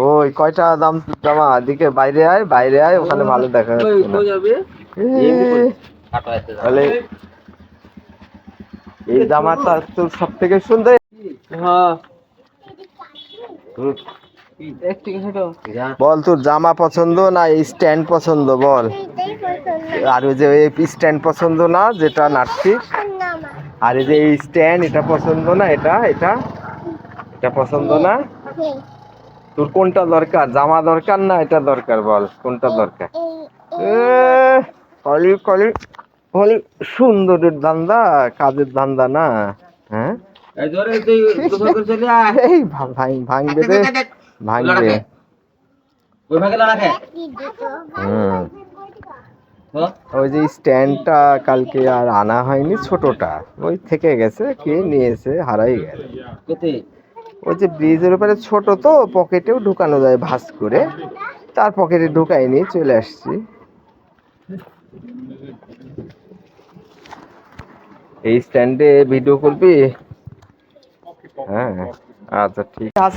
ওই কয়টা দাম জামা দিকে বাইরে আয় ওখানে ভালো দেখা যাচ্ছে না। তাহলে এই জামাটা তোর সব থেকে সুন্দর। হ্যাঁ বল তোর জামা পছন্দ না এই স্ট্যান্ড পছন্দ বল। আর ওই যে স্ট্যান্ড পছন্দ না যেটা নাটছি, আর এই যে এই স্ট্যান্ড এটা পছন্দ না, এটা এটা এটা পছন্দ না। তোর কোনটা দরকার, জামা দরকার না এটা দরকার, বল কোনটা দরকার? কলি কলি কলি সুন্দরের ধান্দা, কাজের ধান্দা না। হ্যাঁ এই ভাঙবে রে, ভাঙবে। ওই যে স্ট্যান্ডটা কালকে আর আনা হয়নি, ছোটটা ওই থেকে গেছে, কে নিয়েছে হারাই গেছে। ওই যে ব্রিজের উপরে ছোট তো পকেটেও ঢুকানো যায় ভাঁজ করে, তার পকেটে ঢুকাইনি, চলে আসছি। এই স্ট্যান্ডে ভিডিও করবি? হ্যাঁ আচ্ছা ঠিক আছে।